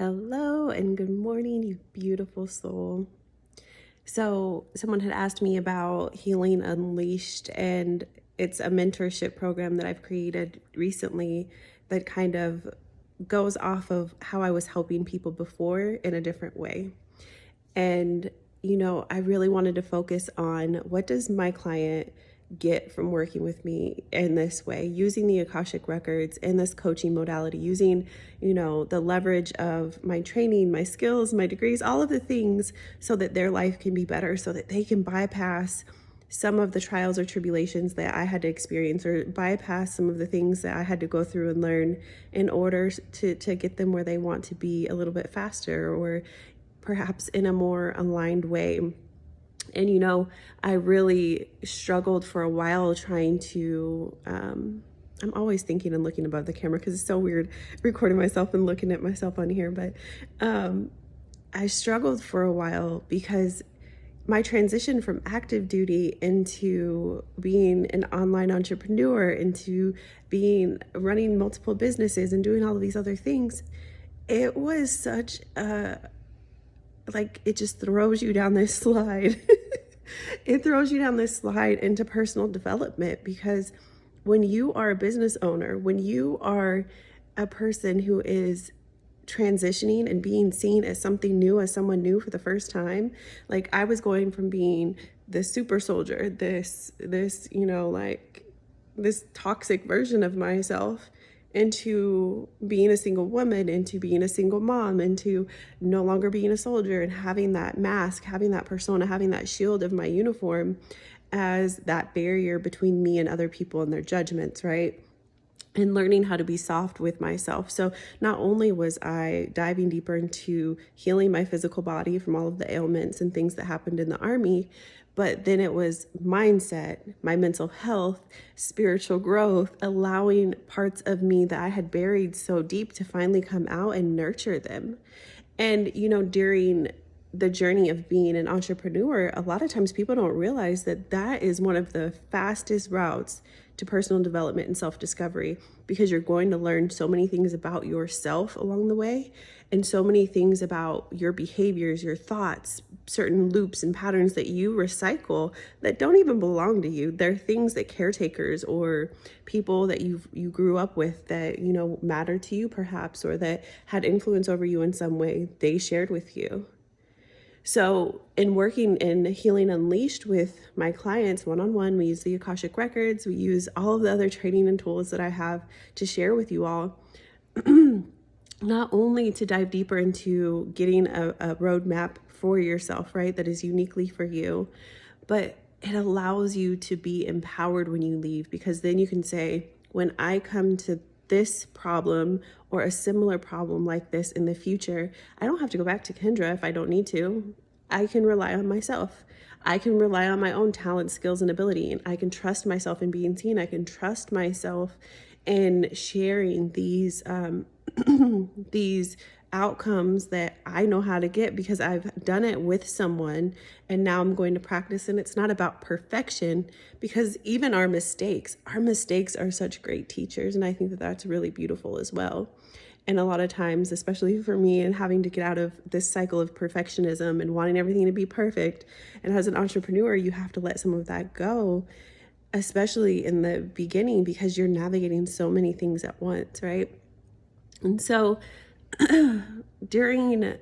Hello and good morning, you beautiful soul. So, someone had asked me about Healing Unleashed, and it's a mentorship program that I've created recently that kind of goes off of how I was helping people before in a different way. And, I really wanted to focus on what does my client get from working with me in this way, using the Akashic records in this coaching modality, using, the leverage of my training, my skills, my degrees, all of the things so that their life can be better, so that they can bypass some of the trials or tribulations that I had to experience, or bypass some of the things that I had to go through and learn in order to get them where they want to be a little bit faster, or perhaps in a more aligned way. And I really struggled for a while trying to, I'm always thinking and looking above the camera because it's so weird recording myself and looking at myself on here. But I struggled for a while because my transition from active duty into being an online entrepreneur, into running multiple businesses and doing all of these other things, it was such a, it just throws you down this slide. It throws you down this slide into personal development, because when you are a business owner, when you are a person who is transitioning and being seen as something new, as someone new for the first time, like I was going from being the super soldier, this toxic version of myself, into being a single woman, into being a single mom, into no longer being a soldier and having that mask, having that persona, having that shield of my uniform as that barrier between me and other people and their judgments, right? And learning how to be soft with myself. So not only was I diving deeper into healing my physical body from all of the ailments and things that happened in the army, but then it was mindset, my mental health, spiritual growth, allowing parts of me that I had buried so deep to finally come out and nurture them. And, during the journey of being an entrepreneur, a lot of times people don't realize that that is one of the fastest routes to personal development and self-discovery, because you're going to learn so many things about yourself along the way, and so many things about your behaviors, your thoughts, certain loops and patterns that you recycle that don't even belong to you. They're things that caretakers or people that you grew up with that, matter to you perhaps, or that had influence over you in some way, they shared with you. So in working in Healing Unleashed with my clients one-on-one, we use the Akashic records, we use all of the other training and tools that I have to share with you all, not only to dive deeper into getting a roadmap for yourself, right, that is uniquely for you, but it allows you to be empowered when you leave, because then you can say, when I come to this problem or a similar problem like this in the future, I don't have to go back to Kendra if I don't need to. I can rely on myself. I can rely on my own talent, skills, and ability, and I can trust myself in being seen. I can trust myself in sharing these these outcomes that I know how to get, because I've done it with someone and now I'm going to practice. And it's not about perfection, because even our mistakes are such great teachers. And I think that that's really beautiful as well. And a lot of times, especially for me, and having to get out of this cycle of perfectionism and wanting everything to be perfect, and as an entrepreneur, you have to let some of that go, especially in the beginning, because you're navigating so many things at once, right? And so during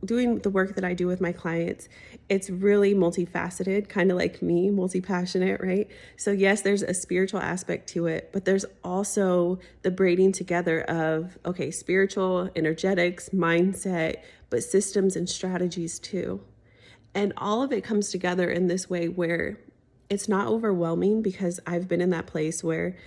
doing the work that I do with my clients, it's really multifaceted, kind of like me, multi-passionate, right? So yes, there's a spiritual aspect to it, but there's also the braiding together of, okay, spiritual, energetics, mindset, but systems and strategies too. And all of it comes together in this way where it's not overwhelming, because I've been in that place where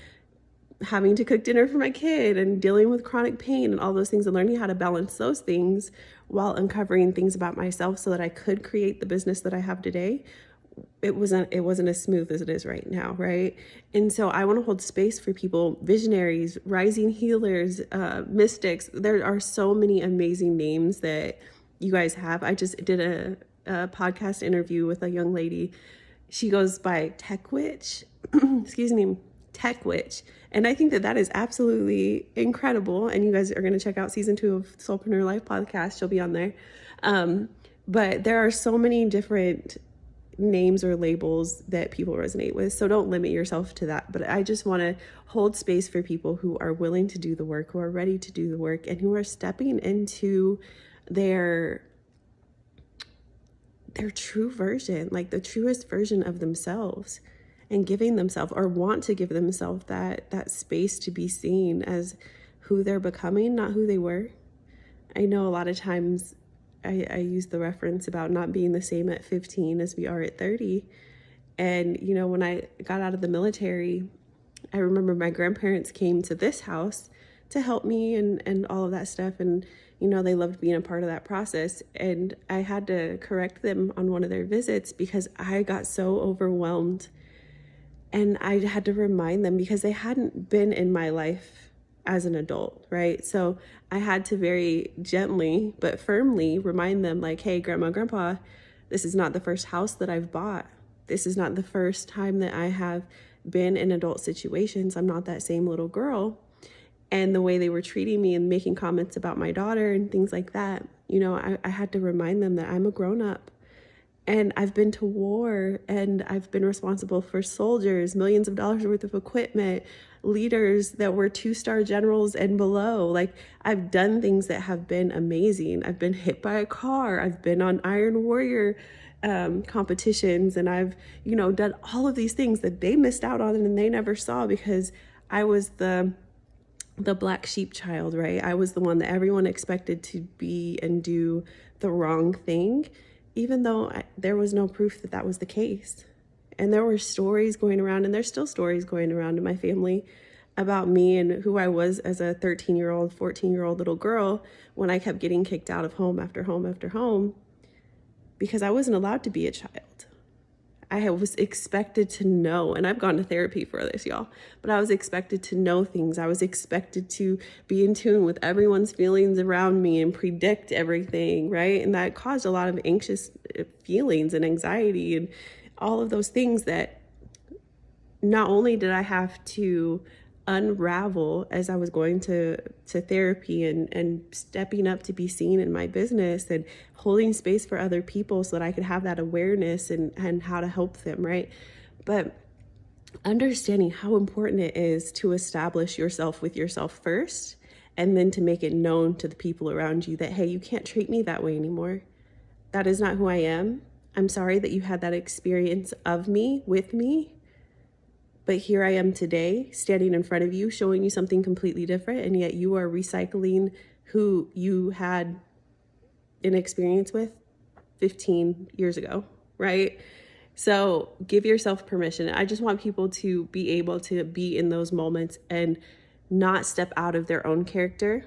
having to cook dinner for my kid and dealing with chronic pain and all those things, and learning how to balance those things while uncovering things about myself so that I could create the business that I have today. It wasn't as smooth as it is right now, right? And so I want to hold space for people, visionaries, rising healers, mystics. There are so many amazing names that you guys have. I just did a podcast interview with a young lady. She goes by Tech Witch, Tech Witch. And I think that that is absolutely incredible. And you guys are going to check out season 2 of Soulpreneur Life podcast. She'll be on there. But there are so many different names or labels that people resonate with. So don't limit yourself to that. But I just want to hold space for people who are willing to do the work, who are ready to do the work, and who are stepping into their true version, like the truest version of themselves, and giving themselves, or want to give themselves, that space to be seen as who they're becoming, not who they were. I know a lot of times I use the reference about not being the same at 15 as we are at 30. And, you know, when I got out of the military, I remember my grandparents came to this house to help me and all of that stuff. And, you know, they loved being a part of that process. And I had to correct them on one of their visits because I got so overwhelmed. And I had to remind them because they hadn't been in my life as an adult, right? So I had to very gently but firmly remind them, like, hey, grandma, grandpa, this is not the first house that I've bought. This is not the first time that I have been in adult situations. I'm not that same little girl. And the way they were treating me and making comments about my daughter and things like that, you know, I had to remind them that I'm a grown up. And I've been to war, and I've been responsible for soldiers, millions of dollars worth of equipment, leaders that were 2-star generals and below. Like, I've done things that have been amazing. I've been hit by a car. I've been on Iron Warrior competitions, and I've, you know, done all of these things that they missed out on and they never saw because I was the black sheep child, right? I was the one that everyone expected to be and do the wrong thing, even though there was no proof that that was the case. And there were stories going around, and there's still stories going around in my family about me and who I was as a 13-year-old, 14-year-old little girl when I kept getting kicked out of home after home after home because I wasn't allowed to be a child. I was expected to know, and I've gone to therapy for this, y'all, but I was expected to know things. I was expected to be in tune with everyone's feelings around me and predict everything, right? And that caused a lot of anxious feelings and anxiety and all of those things that not only did I have to unravel as I was going to therapy and stepping up to be seen in my business and holding space for other people so that I could have that awareness and how to help them, right? But understanding how important it is to establish yourself with yourself first, and then to make it known to the people around you that, hey, you can't treat me that way anymore. That is not who I am. I'm sorry that you had that experience of me, with me. But here I am today, standing in front of you, showing you something completely different, and yet you are recycling who you had an experience with 15 years ago, right? So give yourself permission. I just want people to be able to be in those moments and not step out of their own character,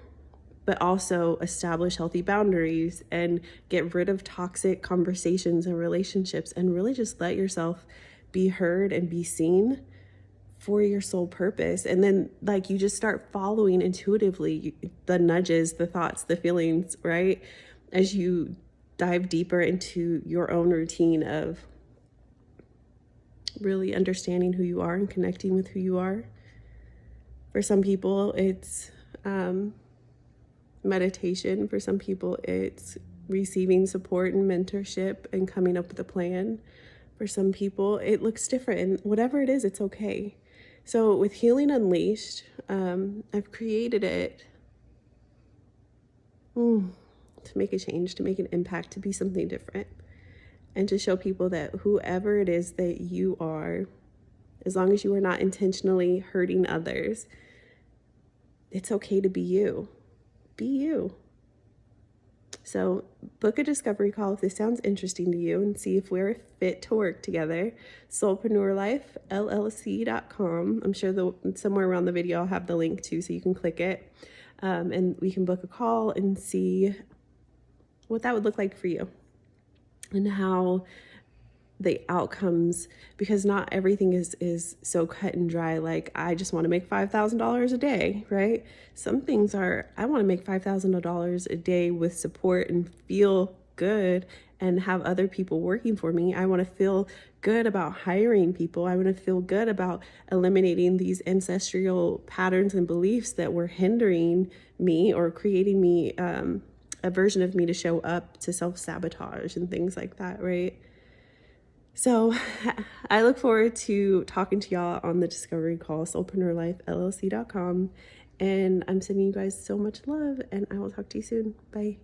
but also establish healthy boundaries and get rid of toxic conversations and relationships, and really just let yourself be heard and be seen for your soul purpose. And then, like, you just start following intuitively the nudges, the thoughts, the feelings, right? As you dive deeper into your own routine of really understanding who you are and connecting with who you are. For some people, it's meditation. For some people, it's receiving support and mentorship and coming up with a plan. For some people, it looks different, and whatever it is, it's okay. So with Healing Unleashed, I've created it to make a change, to make an impact, to be something different, and to show people that whoever it is that you are, as long as you are not intentionally hurting others, it's okay to be you. Be you. So book a discovery call if this sounds interesting to you and see if we're a fit to work together. SoulpreneurLifeLLC.com. I'm sure somewhere around the video I'll have the link to, so you can click it. And we can book a call and see what that would look like for you and how the outcomes, because not everything is so cut and dry. Like, I just want to make $5,000 a day, right? Some things are, I want to make $5,000 a day with support and feel good and have other people working for me. I want to feel good about hiring people. I want to feel good about eliminating these ancestral patterns and beliefs that were hindering me or creating me a version of me to show up to self-sabotage and things like that, right? So I look forward to talking to y'all on the discovery call, soulpreneurlifellc.com. And I'm sending you guys so much love, and I will talk to you soon. Bye.